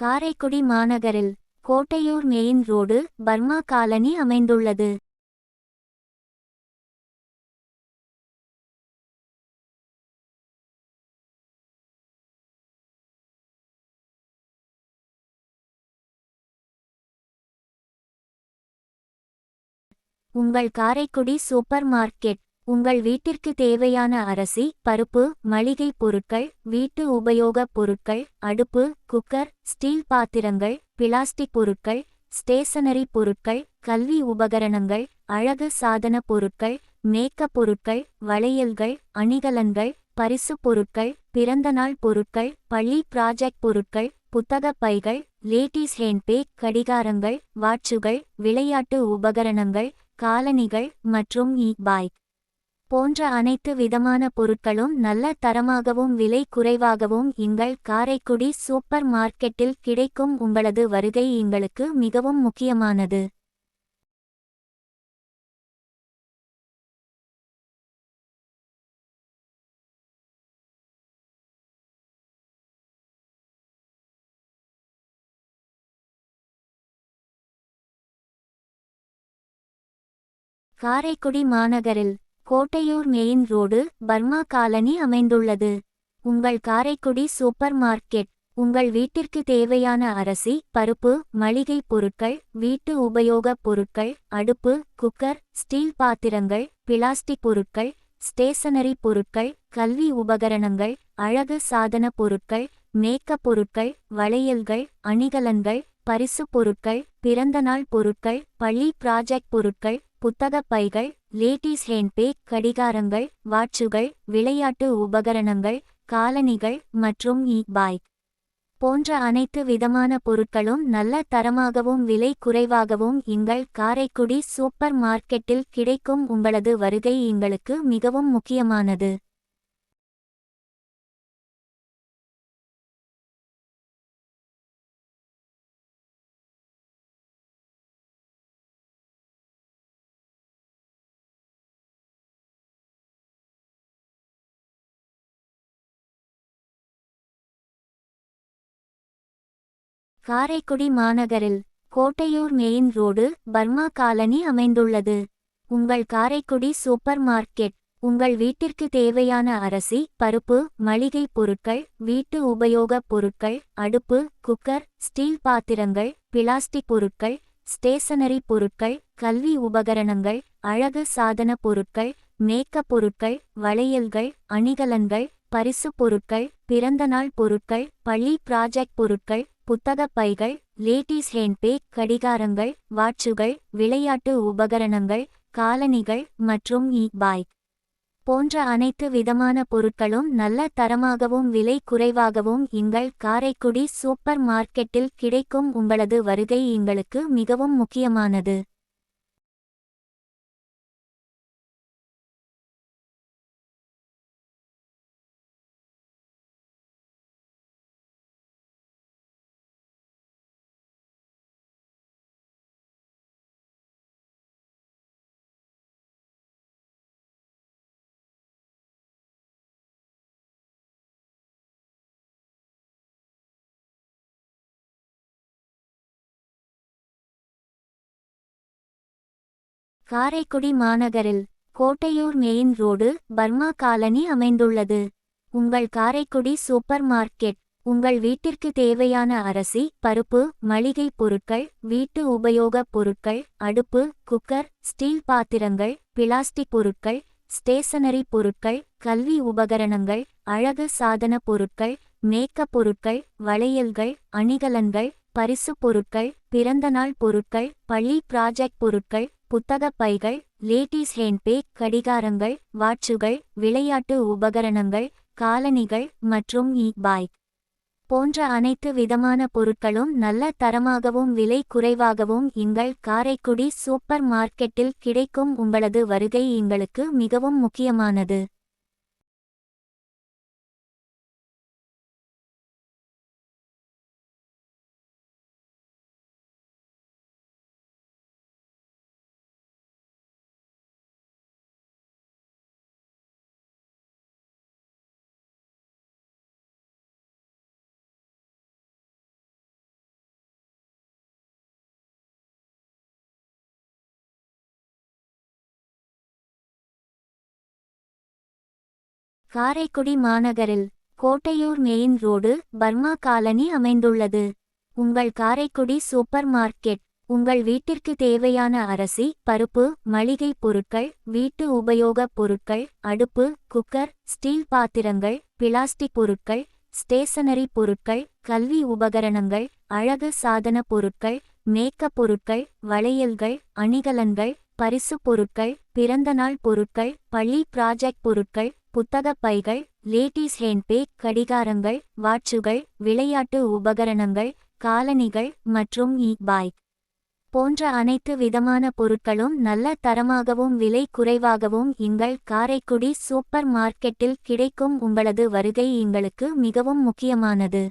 காரைக்குடி மாநகரில் Kottaiyur main road Burma colony அமைந்துள்ளது. உங்கள் காரைக்குடி சூப்பர் மார்க்கெட். உங்கள் வீட்டிற்கு தேவையான அரிசி, பருப்பு, மளிகை பொருட்கள், வீட்டு உபயோகப் பொருட்கள், அடுப்பு, குக்கர், ஸ்டீல் பாத்திரங்கள், பிளாஸ்டிக் பொருட்கள், ஸ்டேஷனரி பொருட்கள், கல்வி உபகரணங்கள், அழகு சாதன பொருட்கள், மேக்கப் பொருட்கள், வளையல்கள், அணிகலன்கள், பரிசு பொருட்கள், பிறந்தநாள் பொருட்கள், பள்ளி ப்ராஜெக்ட் பொருட்கள், புத்தக பைகள், லேடீஸ் ஹேண்ட்பேக், கடிகாரங்கள், வாட்சுகள், விளையாட்டு உபகரணங்கள், காலணிகள் மற்றும் பைக் போன்ற அனைத்து விதமான பொருட்களும் நல்ல தரமாகவும் விலை குறைவாகவும் எங்கள் காரைக்குடி சூப்பர் மார்க்கெட்டில் கிடைக்கும். உங்களது வருகை எங்களுக்கு மிகவும் முக்கியமானது. காரைக்குடி மாநகரில் Kottaiyur main road Burma colony அமைந்துள்ளது. உங்கள் காரைக்குடி சூப்பர் மார்க்கெட். உங்கள் வீட்டிற்கு தேவையான அரிசி, பருப்பு, மளிகை பொருட்கள், வீட்டு உபயோகப் பொருட்கள், அடுப்பு, குக்கர், ஸ்டீல் பாத்திரங்கள், பிளாஸ்டிக் பொருட்கள், ஸ்டேஷனரி பொருட்கள், கல்வி உபகரணங்கள், அழகு சாதன பொருட்கள், மேக்கப் பொருட்கள், வளையல்கள், அணிகலன்கள், பரிசு பொருட்கள், பிறந்தநாள் பொருட்கள், பள்ளி ப்ராஜெக்ட் பொருட்கள், புத்தக பைகள், லேடீஸ் ஹேண்ட்பேக், கடிகாரங்கள், வாட்சுகள், விளையாட்டு உபகரணங்கள், காலணிகள் மற்றும் பைக் போன்ற அனைத்து விதமான பொருட்களும் நல்ல தரமாகவும் விலை குறைவாகவும் எங்கள் காரைக்குடி சூப்பர் மார்க்கெட்டில் கிடைக்கும். உங்களது வருகை எங்களுக்கு மிகவும் முக்கியமானது. காரைக்குடி மாநகரில் Kottaiyur main road Burma colony அமைந்துள்ளது. உங்கள் காரைக்குடி சூப்பர் மார்க்கெட். உங்கள் வீட்டிற்கு தேவையான அரிசி, பருப்பு, மளிகை பொருட்கள், வீட்டு உபயோகப் பொருட்கள், அடுப்பு, குக்கர், ஸ்டீல் பாத்திரங்கள், பிளாஸ்டிக் பொருட்கள், ஸ்டேஷனரி பொருட்கள், கல்வி உபகரணங்கள், அழகு சாதன பொருட்கள், மேக்கப் பொருட்கள், வளையல்கள், அணிகலன்கள், பரிசு பொருட்கள், பிறந்தநாள் பொருட்கள், பள்ளி ப்ராஜெக்ட் பொருட்கள், புத்தக பைகள், லேடீஸ் ஹேண்ட்பேக், கடிகாரங்கள், வாட்சுகள், விளையாட்டு உபகரணங்கள், காலணிகள் மற்றும் பைக் போன்ற அனைத்து விதமான பொருட்களும் நல்ல தரமாகவும் விலை குறைவாகவும் எங்கள் காரைக்குடி சூப்பர் மார்க்கெட்டில் கிடைக்கும். உங்களது வருகை எங்களுக்கு மிகவும் முக்கியமானது. காரைக்குடி மாநகரில் Kottaiyur main road Burma colony அமைந்துள்ளது. உங்கள் காரைக்குடி சூப்பர் மார்க்கெட். உங்கள் வீட்டிற்கு தேவையான அரிசி, பருப்பு, மளிகை பொருட்கள், வீட்டு உபயோகப் பொருட்கள், அடுப்பு, குக்கர், ஸ்டீல் பாத்திரங்கள், பிளாஸ்டிக் பொருட்கள், ஸ்டேஷனரி பொருட்கள், கல்வி உபகரணங்கள், அழகு சாதன பொருட்கள், மேக்கப் பொருட்கள், வளையல்கள், அணிகலன்கள், பரிசு பொருட்கள், பிறந்தநாள் பொருட்கள், பள்ளி ப்ராஜெக்ட் பொருட்கள், புத்தக பைகள், லேடீஸ் ஹேண்ட்பேக், கடிகாரங்கள், வாட்சுகள், விளையாட்டு உபகரணங்கள், காலணிகள் மற்றும் பைக் போன்ற அனைத்து விதமான பொருட்களும் நல்ல தரமாகவும் விலை குறைவாகவும் எங்கள் காரைக்குடி சூப்பர் மார்க்கெட்டில் கிடைக்கும். உங்களது வருகை எங்களுக்கு மிகவும் முக்கியமானது. காரைக்குடி மாநகரில் Kottaiyur main road Burma colony அமைந்துள்ளது. உங்கள் காரைக்குடி சூப்பர் மார்க்கெட். உங்கள் வீட்டிற்கு தேவையான அரிசி, பருப்பு, மளிகை பொருட்கள், வீட்டு உபயோகப் பொருட்கள், அடுப்பு, குக்கர், ஸ்டீல் பாத்திரங்கள், பிளாஸ்டிக் பொருட்கள், ஸ்டேஷனரி பொருட்கள், கல்வி உபகரணங்கள், அழகு சாதன பொருட்கள், மேக்கப் பொருட்கள், வளையல்கள், அணிகலன்கள், பரிசு பொருட்கள், பிறந்தநாள் பொருட்கள், பள்ளி ப்ராஜெக்ட் பொருட்கள், புத்தகப் பைகள், லேடீஸ் ஹேண்ட்பேக், கடிகாரங்கள், வாட்சுகள், விளையாட்டு உபகரணங்கள், காலணிகள் மற்றும் பைக் போன்ற அனைத்து விதமான பொருட்களும் நல்ல தரமாகவும் விலை குறைவாகவும் எங்கள் காரைக்குடி சூப்பர் மார்க்கெட்டில் கிடைக்கும். உங்களது வருகை எங்களுக்கு மிகவும் முக்கியமானது.